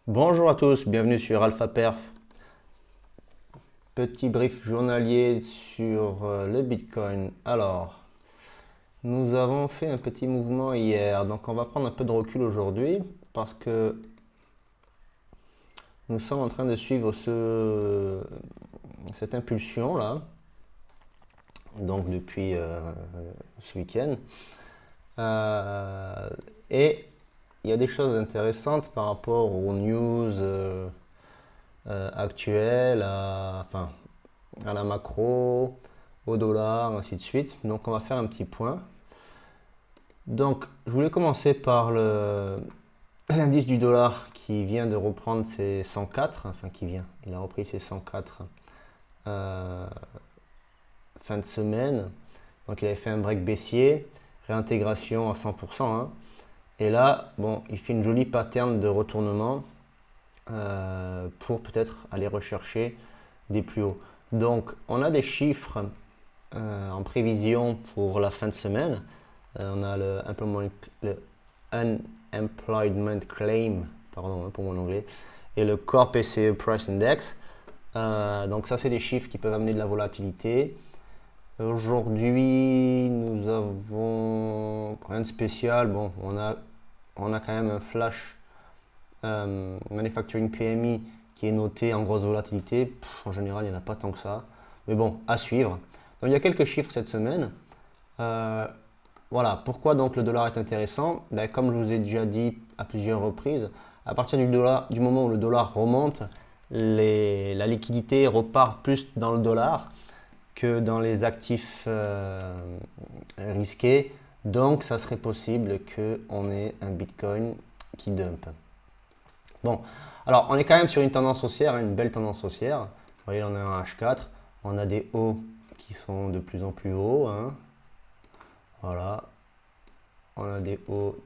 Bonjour à tous, bienvenue sur Alpha Perf. Petit brief journalier sur le Bitcoin. Alors, nous avons fait un petit mouvement hier, donc on va prendre un peu de recul aujourd'hui parce que nous sommes en train de suivre cette impulsion là, donc depuis ce week-end. Et il y a des choses intéressantes par rapport aux news actuelles, à la macro, au dollar, ainsi de suite. Donc on va faire un petit point. Donc je voulais commencer par l'indice du dollar qui vient de reprendre ses 104, il a repris ses 104 euh, fin de semaine. Donc il avait fait un break baissier, réintégration à 100%, hein. Et là, bon, il fait une jolie pattern de retournement pour peut-être aller rechercher des plus hauts. Donc on a des chiffres en prévision pour la fin de semaine. On a le Unemployment Claim, pardon pour mon anglais, et le Core PCE Price Index. Donc ça, c'est des chiffres qui peuvent amener de la volatilité. Aujourd'hui, nous avons rien de spécial. Bon, on a quand même un flash Manufacturing PMI qui est noté en grosse volatilité. En général, il n'y en a pas tant que ça. Mais bon, à suivre. Donc il y a quelques chiffres cette semaine. Voilà, pourquoi donc le dollar est intéressant? Ben, comme je vous ai déjà dit à plusieurs reprises, à partir du moment où le dollar remonte, la liquidité repart plus dans le dollar que dans les actifs risqués. Donc ça serait possible qu'on ait un Bitcoin qui dump. Bon, alors on est quand même sur une tendance haussière, hein, une belle tendance haussière. Vous voyez, on a un H4, on a des hauts qui sont de plus en plus hauts, hein. Voilà, on a des hauts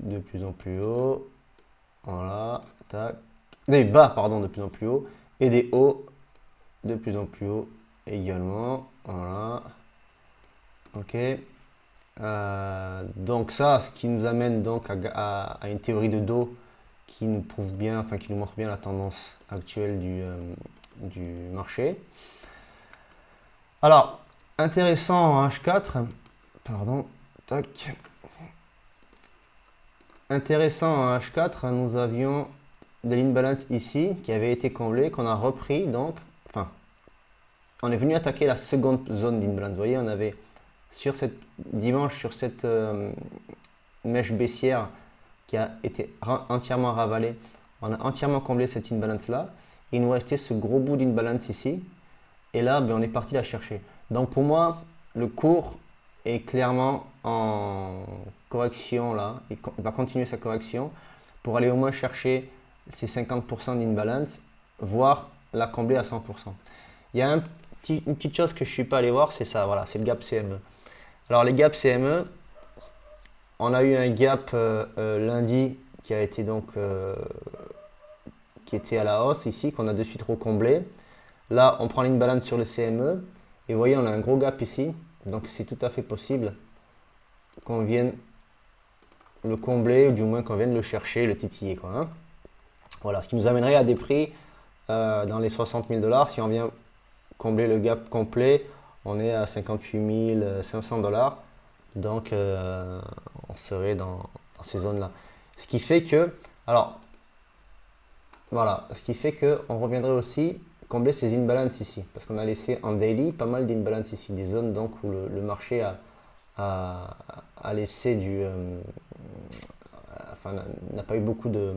de plus en plus hauts. Voilà, tac. Des bas, pardon, de plus en plus hauts. Et des hauts de plus en plus hauts également. Voilà. Ok. Donc ça, ce qui nous amène donc à une théorie de dos qui nous prouve bien, enfin qui nous montre bien la tendance actuelle du marché. Alors, intéressant en H4, pardon, tac. Intéressant en H4, nous avions de l'imbalance ici qui avait été comblé, qu'on a repris donc, enfin, on est venu attaquer la seconde zone d'imbalance. Vous voyez, on avait sur cette dimanche, sur cette mèche baissière qui a été entièrement ravalée, on a entièrement comblé cette imbalance là. Il nous restait ce gros bout d'imbalance ici. Et là, ben, on est parti la chercher. Donc pour moi, le cours est clairement en correction là. Il va continuer sa correction pour aller au moins chercher ces 50% d'imbalance, voire la combler à 100%. Il y a une petite chose que je ne suis pas allé voir, c'est ça, voilà, c'est le gap CME. Alors les gaps CME, on a eu un gap lundi qui a été donc qui était à la hausse ici, qu'on a de suite recomblé. Là, on prend l'imbalance sur le CME et vous voyez, on a un gros gap ici. Donc c'est tout à fait possible qu'on vienne le combler ou du moins qu'on vienne le chercher, le titiller, quoi, hein. Voilà, ce qui nous amènerait à des prix dans les 60 000 $. Si on vient combler le gap complet, on est à 58 500 $. Donc on serait dans ces zones-là. Ce qui fait que, alors voilà, ce qui fait qu'on reviendrait aussi combler ces imbalances ici. Parce qu'on a laissé en daily pas mal d'imbalances ici, des zones donc où le marché a laissé enfin, n'a pas eu beaucoup comment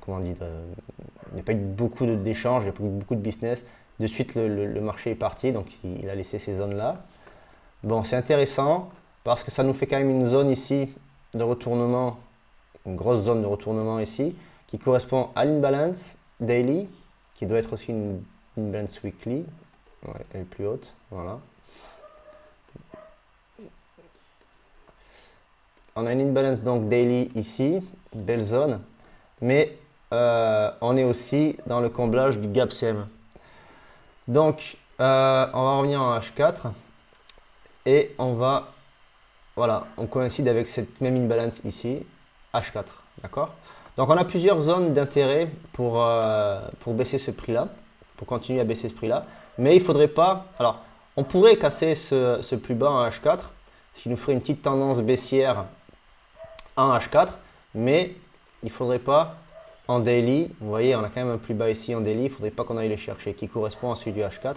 on dit, il n'y a pas eu beaucoup d'échanges, il n'y a pas eu beaucoup de business. De suite, le marché est parti, donc il a laissé ces zones-là. Bon, c'est intéressant parce que ça nous fait quand même une zone ici de retournement, une grosse zone de retournement ici, qui correspond à l'imbalance daily, qui doit être aussi une imbalance weekly. Ouais, elle est plus haute, voilà. On a une imbalance donc daily ici, belle zone, mais on est aussi dans le comblage du gap CM. Donc, on va revenir en H4 et voilà, on coïncide avec cette même imbalance ici, H4, d'accord? Donc on a plusieurs zones d'intérêt pour baisser ce prix-là, pour continuer à baisser ce prix-là. Mais il ne faudrait pas... Alors, on pourrait casser ce plus bas en H4, ce qui nous ferait une petite tendance baissière en H4, mais il ne faudrait pas en daily, vous voyez, on a quand même un plus bas ici en daily, il ne faudrait pas qu'on aille les chercher, qui correspond à celui du H4, et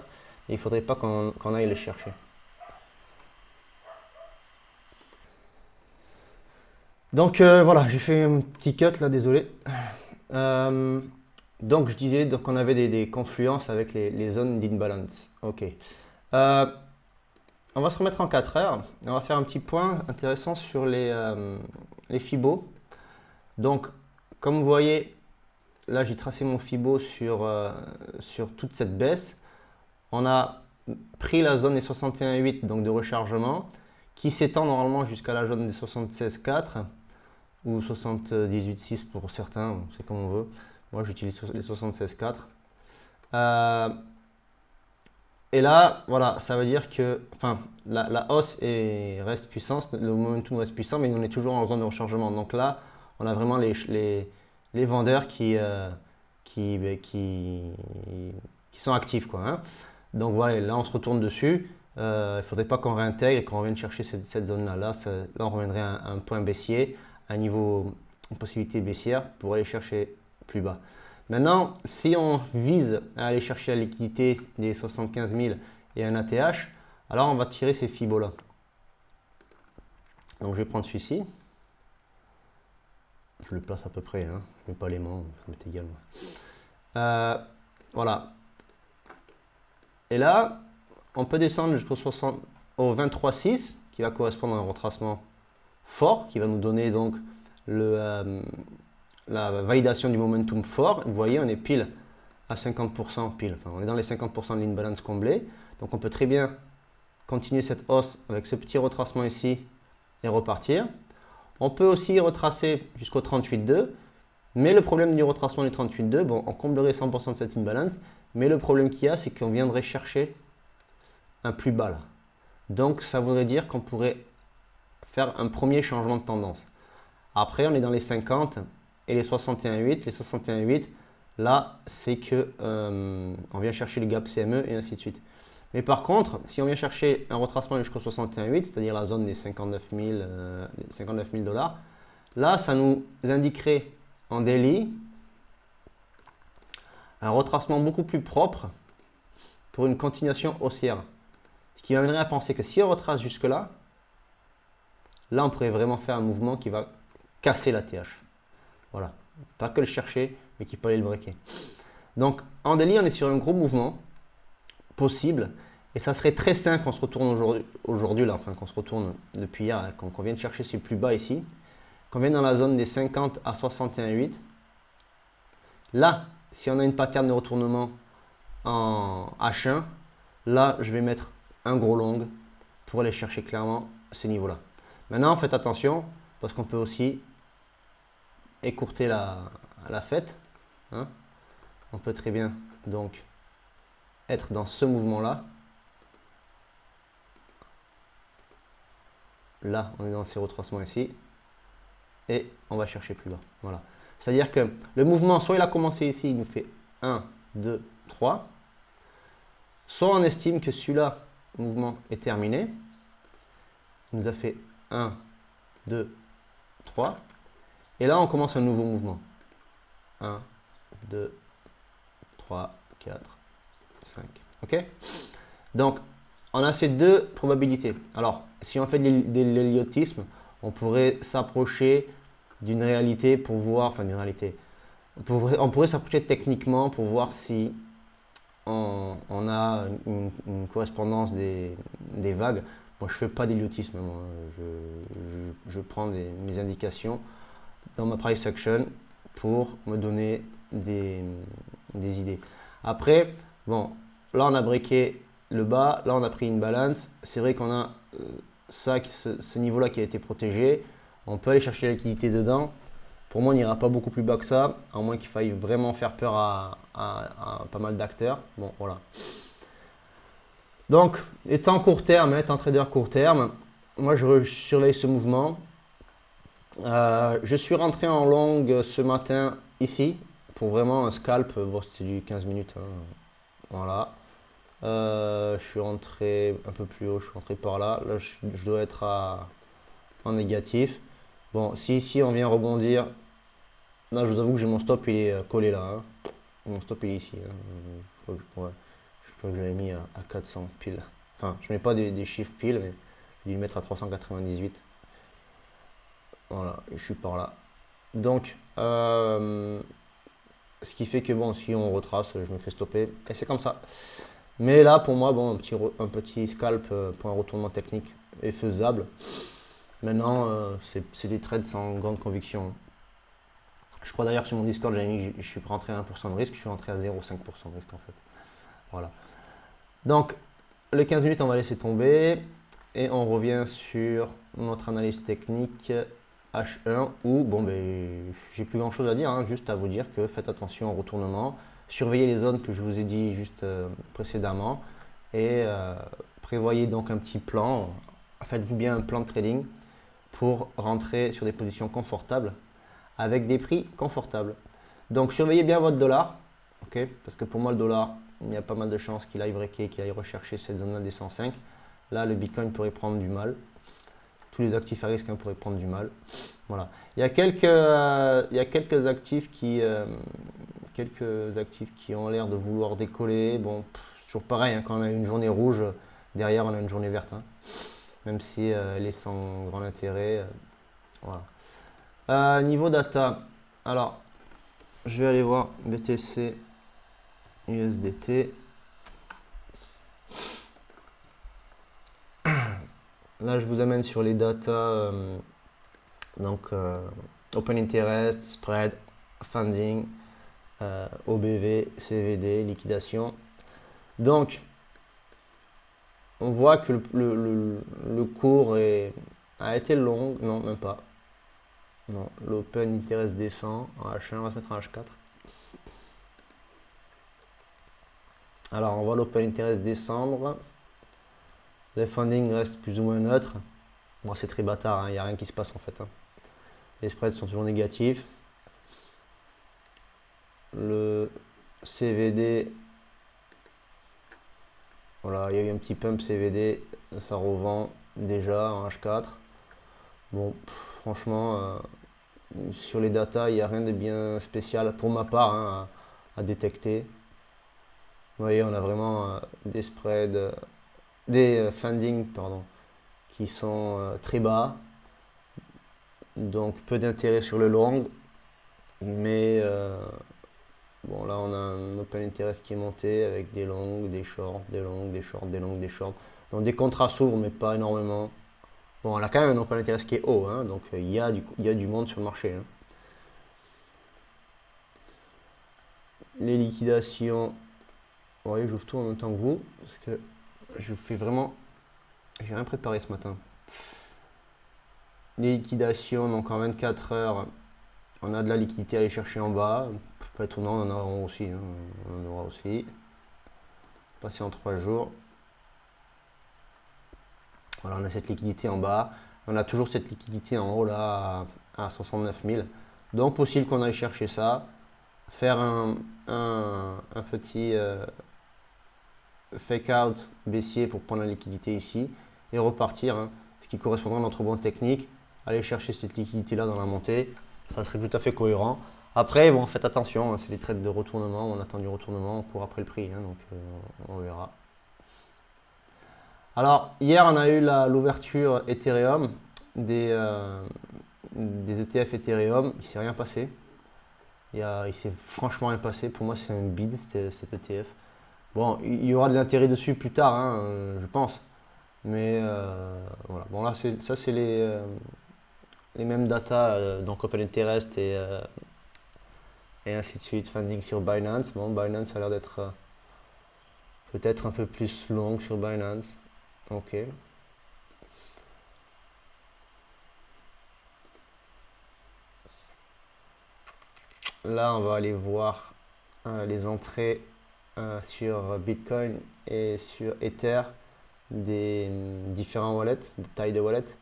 il ne faudrait pas qu'on aille les chercher. Donc voilà, j'ai fait un petit cut là, désolé. Donc je disais qu'on avait des confluences avec les zones d'imbalance. Ok. On va se remettre en 4 heures. On va faire un petit point intéressant sur les Fibos. Donc, comme vous voyez, là j'ai tracé mon Fibo sur toute cette baisse. On a pris la zone des 61,8 donc de rechargement qui s'étend normalement jusqu'à la zone des 76,4 ou 78,6 pour certains, c'est comme on veut. Moi j'utilise les 76,4. Et là, voilà, ça veut dire que enfin, la hausse reste puissante, le momentum reste puissant, mais on est toujours en zone de rechargement. Donc là, on a vraiment les vendeurs qui sont actifs, quoi, hein. Donc voilà, là on se retourne dessus. Il ne faudrait pas qu'on réintègre et qu'on revienne chercher cette zone-là. Là, on reviendrait à un point baissier, un niveau, une possibilité baissière pour aller chercher plus bas. Maintenant, si on vise à aller chercher la liquidité des 75 000 et un ATH, alors on va tirer ces fibos-là. Donc je vais prendre celui-ci. Je le place à peu près, hein. Je ne mets pas les mains, ça m'est égal. Voilà. Et là, on peut descendre jusqu'au 23,6 qui va correspondre à un retracement fort, qui va nous donner donc la validation du momentum fort. Vous voyez, on est pile à 50%, pile. Enfin, on est dans les 50% de l'imbalance comblée. Donc on peut très bien continuer cette hausse avec ce petit retracement ici et repartir. On peut aussi retracer jusqu'au 38,2. Mais le problème du retracement du 38,2, bon, on comblerait 100% de cette imbalance. Mais le problème qu'il y a, c'est qu'on viendrait chercher un plus bas là. Donc ça voudrait dire qu'on pourrait faire un premier changement de tendance. Après, on est dans les 50 et les 61,8. Les 61,8, là, c'est que on vient chercher le gap CME et ainsi de suite. Mais par contre, si on vient chercher un retracement jusqu'au 61,8, c'est-à-dire la zone des 59 000 $, là, ça nous indiquerait en daily un retracement beaucoup plus propre pour une continuation haussière. Ce qui m'amènerait à penser que si on retrace jusque-là, là, on pourrait vraiment faire un mouvement qui va casser la TH. Voilà. Pas que le chercher, mais qui peut aller le breaker. Donc, en daily, on est sur un gros mouvement possible. Et ça serait très sain qu'on se retourne aujourd'hui, là, enfin qu'on se retourne depuis hier, hein, qu'on vienne chercher ce plus bas ici, qu'on vienne dans la zone des 50 à 61,8. Là, si on a une pattern de retournement en H1, là, je vais mettre un gros long pour aller chercher clairement ces niveaux-là. Maintenant, faites attention parce qu'on peut aussi écourter la fête, hein. On peut très bien donc être dans ce mouvement-là. Là, on est dans ces retracements ici et on va chercher plus bas. Voilà. C'est-à-dire que le mouvement, soit il a commencé ici, il nous fait 1, 2, 3. Soit on estime que celui-là, le mouvement est terminé. Il nous a fait 1, 2, 3. Et là, on commence un nouveau mouvement. 1, 2, 3, 4, 5. OK? Donc, on a ces deux probabilités. Alors, si on fait de l'héliotisme, on pourrait s'approcher d'une réalité pour voir, enfin d'une réalité, on pourrait s'approcher techniquement pour voir si on a une correspondance des vagues. Moi, je ne fais pas d'héliotisme, je prends mes indications dans ma price action pour me donner des idées. Après, bon, là on a breaké le bas, là on a pris une balance. C'est vrai qu'on a ce niveau-là qui a été protégé. On peut aller chercher la liquidité dedans. Pour moi, on n'ira pas beaucoup plus bas que ça, à moins qu'il faille vraiment faire peur à pas mal d'acteurs. Bon, voilà. Donc, étant court terme, étant trader court terme, moi je surveille ce mouvement. Je suis rentré en long ce matin ici pour vraiment un scalp. Bon, c'était du 15 minutes, hein. Voilà. Je suis rentré un peu plus haut, je suis rentré par là. Là, je dois être en négatif. Bon, si ici on vient rebondir, là je vous avoue que j'ai mon stop, il est collé là, hein. Mon stop il est ici, hein. Ouais, je crois que je l'avais mis à 400 pile. Enfin, je mets pas des chiffres pile, mais je vais le mettre à 398. Voilà, je suis par là. Donc, ce qui fait que bon, si on retrace, je me fais stopper. Et c'est comme ça. Mais là, pour moi, bon, un petit scalp pour un retournement technique est faisable. Maintenant, c'est des trades sans grande conviction. Je crois d'ailleurs sur mon Discord, j'avais mis que je suis pas rentré à 1% de risque, je suis rentré à 0,5% de risque en fait. Voilà. Donc, les 15 minutes, on va laisser tomber et on revient sur notre analyse technique H1 où, bon, ben, j'ai plus grand chose à dire, hein, juste à vous dire que faites attention au retournement, surveillez les zones que je vous ai dit juste précédemment et prévoyez donc un petit plan. Faites-vous bien un plan de trading pour rentrer sur des positions confortables avec des prix confortables. Donc surveillez bien votre dollar, ok, parce que pour moi le dollar, il y a pas mal de chances qu'il aille breaker, qu'il aille rechercher cette zone-là des 105. Là, le Bitcoin pourrait prendre du mal. Tous les actifs à risque pourraient prendre du mal. Voilà. Il y a quelques actifs qui ont l'air de vouloir décoller. Bon, toujours pareil, hein, quand on a une journée rouge, derrière on a une journée verte, hein. Même si elle est sans grand intérêt. Voilà. Niveau data, alors je vais aller voir BTC USDT. Là, je vous amène sur les datas, donc Open Interest, Spread, Funding, OBV, CVD, liquidation. Donc, on voit que le cours a été long, non, même pas. Non, l'Open Interest descend en H1, on va se mettre en H4. Alors, on voit l'Open Interest descendre. Le funding reste plus ou moins neutre. Bon, c'est très bâtard, il n'y a rien qui se passe en fait, hein. Les spreads sont toujours négatifs. Le CVD, voilà, il y a eu un petit pump CVD, ça revend déjà en H4. Bon, franchement, sur les datas, il n'y a rien de bien spécial pour ma part, hein, à détecter. Vous voyez, on a vraiment des spreads, des funding, pardon, qui sont très bas. Donc peu d'intérêt sur le long. Mais bon, là on a un open interest qui est monté avec des longs, des shorts, des longs, des shorts, des longs, des shorts. Donc des contrats s'ouvrent, mais pas énormément. Bon, elle a quand même un open interest qui est haut, hein, donc il y a du monde sur le marché, hein. Les liquidations, vous voyez, j'ouvre tout en même temps que vous, parce que je fais vraiment. J'ai rien préparé ce matin. Les liquidations, donc en 24 heures, on a de la liquidité à aller chercher en bas. Pas étonnant, on en aura aussi, hein, on en aura aussi. Passer en 3 jours. Voilà, on a cette liquidité en bas. On a toujours cette liquidité en haut là à 69 000. Donc possible qu'on aille chercher ça, faire un petit fake out baissier pour prendre la liquidité ici et repartir, hein, ce qui correspondra à notre rebond technique. Aller chercher cette liquidité là dans la montée, ça serait tout à fait cohérent. Après, bon, faites attention, hein, c'est des trades de retournement, on attend du retournement, on court après le prix, hein, donc on verra. Alors, hier, on a eu l'ouverture Ethereum, des ETF Ethereum, il ne s'est rien passé. Il s'est franchement rien passé, pour moi c'est un bid cet ETF. Bon, il y aura de l'intérêt dessus plus tard, hein, je pense. Mais voilà, bon là, ça c'est les mêmes data, donc Open Interest et ainsi de suite, funding sur Binance. Bon, Binance a l'air d'être peut-être un peu plus long sur Binance. Ok. Là, on va aller voir les entrées sur Bitcoin et sur Ether des différents wallets, des tailles de wallets.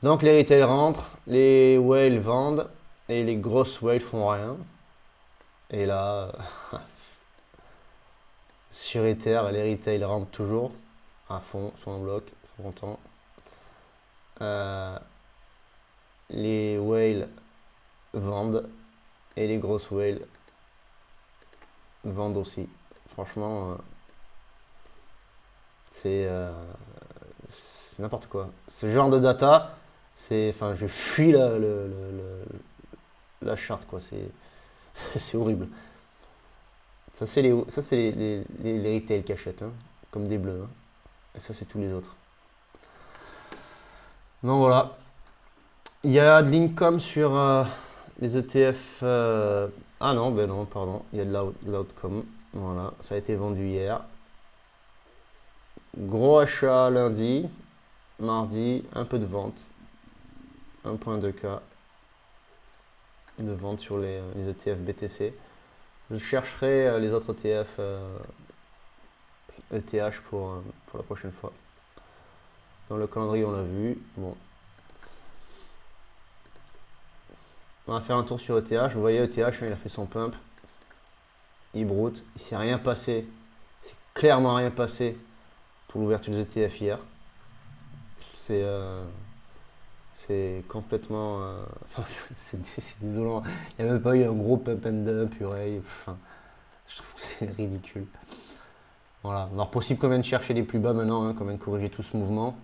Donc les retail rentrent, les whales vendent et les grosses whales font rien. Et là, sur Ether, les retail rentrent toujours à fond, sont en bloc, sont contents. Les whales vendent et les grosses whales vendent aussi. Franchement, c'est n'importe quoi. Ce genre de data, enfin, je fuis la charte, quoi. C'est horrible. Ça, c'est les retail qui achètent, hein, comme des bleus, hein. Et ça, c'est tous les autres. Donc voilà. Il y a de l'income sur les ETF. Ah non, ben non, pardon. Il y a de l'outcome. Voilà, ça a été vendu hier. Gros achat lundi. Mardi, un peu de vente. 1.2K de vente sur les ETF BTC. Je chercherai les autres ETF ETH pour la prochaine fois. Dans le calendrier, on l'a vu. Bon. On va faire un tour sur ETH. Vous voyez, ETH, hein, il a fait son pump. Il broute. Il ne s'est rien passé. Il s'est clairement rien passé pour l'ouverture des ETF hier. C'est complètement. Enfin, c'est désolant. Il n'y a même pas eu un gros pump and dump, purée. Enfin, je trouve que c'est ridicule. Voilà. Alors, possible qu'on vienne chercher les plus bas maintenant, hein, qu'on vienne corriger tout ce mouvement.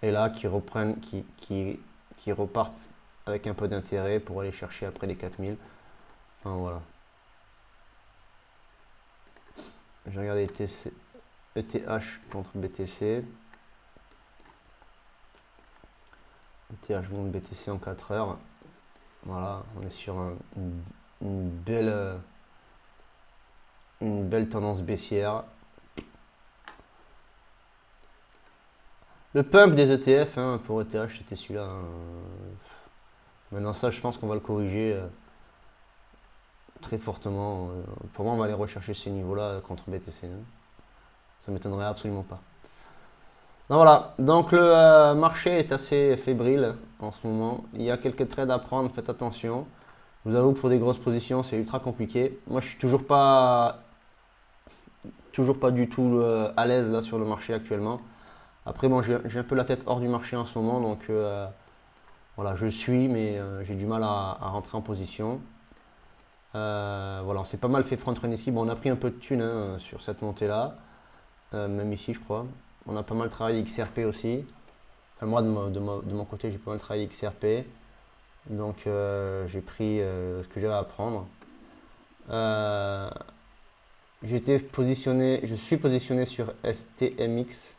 Et là, qu'ils reprennent, qu'ils repartent avec un peu d'intérêt pour aller chercher après les 4000. Enfin, voilà. Je regarde ETH contre BTC. ETH contre BTC en 4 heures. Voilà, on est sur une belle tendance baissière. Le pump des ETF, hein, pour ETH, c'était celui-là. Hein. Maintenant, ça, je pense qu'on va le corriger très fortement. Pour moi, on va aller rechercher ces niveaux-là contre BTC. Hein. Ça ne m'étonnerait absolument pas. Donc voilà, donc le marché est assez fébrile en ce moment. Il y a quelques trades à prendre, faites attention. Je vous avoue, pour des grosses positions, c'est ultra compliqué. Moi, je suis toujours pas du tout à l'aise là sur le marché actuellement. Après, bon, j'ai un peu la tête hors du marché en ce moment, donc voilà, je suis, mais j'ai du mal à rentrer en position. Voilà, on s'est pas mal fait front run ici. Bon, on a pris un peu de thunes hein, sur cette montée-là, même ici, je crois. On a pas mal travaillé XRP aussi. Enfin, moi, de mon côté, j'ai pas mal travaillé XRP. Donc, j'ai pris ce que j'avais à prendre. Je suis positionné sur STMX.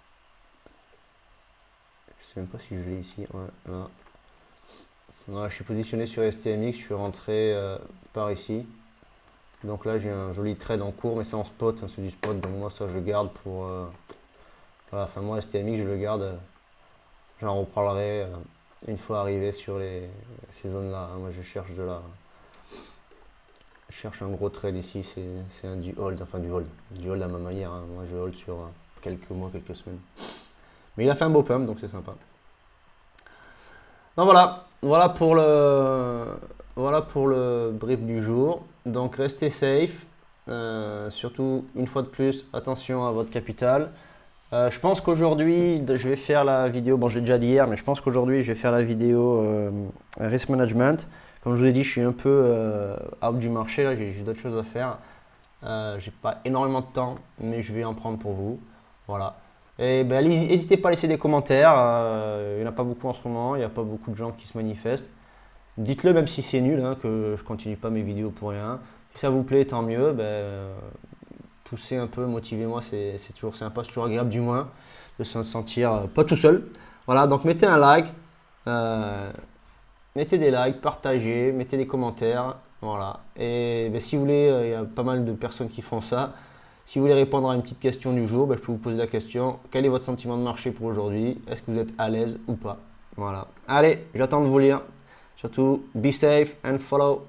Je sais même pas si je l'ai ici. Ouais, là. Voilà, je suis positionné sur STMX, je suis rentré par ici. Donc là, j'ai un joli trade en cours, mais c'est en spot, hein, c'est du spot. Donc moi, ça, je garde pour. Voilà, enfin, moi, STMX, je le garde. J'en reparlerai une fois arrivé sur ces zones-là. Moi, je cherche Je cherche un gros trade ici, c'est du hold, enfin du hold. Du hold à ma manière. Hein. Moi, je hold sur quelques mois, quelques semaines. Mais il a fait un beau pump, donc c'est sympa. Donc voilà pour le brief du jour. Donc restez safe, surtout une fois de plus, attention à votre capital. Je pense qu'aujourd'hui, je vais faire la vidéo, bon je l'ai déjà dit hier, mais je pense qu'aujourd'hui je vais faire la vidéo risk management. Comme je vous ai dit, je suis un peu out du marché, là j'ai d'autres choses à faire. J'ai pas énormément de temps, mais je vais en prendre pour vous. Voilà. Et ben, n'hésitez pas à laisser des commentaires. Il n'y en a pas beaucoup en ce moment, il n'y a pas beaucoup de gens qui se manifestent. Dites-le même si c'est nul, hein, que je continue pas mes vidéos pour rien. Si ça vous plaît, tant mieux. Poussez un peu, motivez-moi, c'est toujours sympa, c'est toujours agréable du moins de se sentir pas tout seul. Voilà, donc mettez un like, mettez des likes, partagez, mettez des commentaires. Voilà. Et ben, si vous voulez, il y a pas mal de personnes qui font ça. Si vous voulez répondre à une petite question du jour, ben, je peux vous poser la question. Quel est votre sentiment de marché pour aujourd'hui? Est-ce que vous êtes à l'aise ou pas? Voilà. Allez, j'attends de vous lire. Surtout, be safe and follow.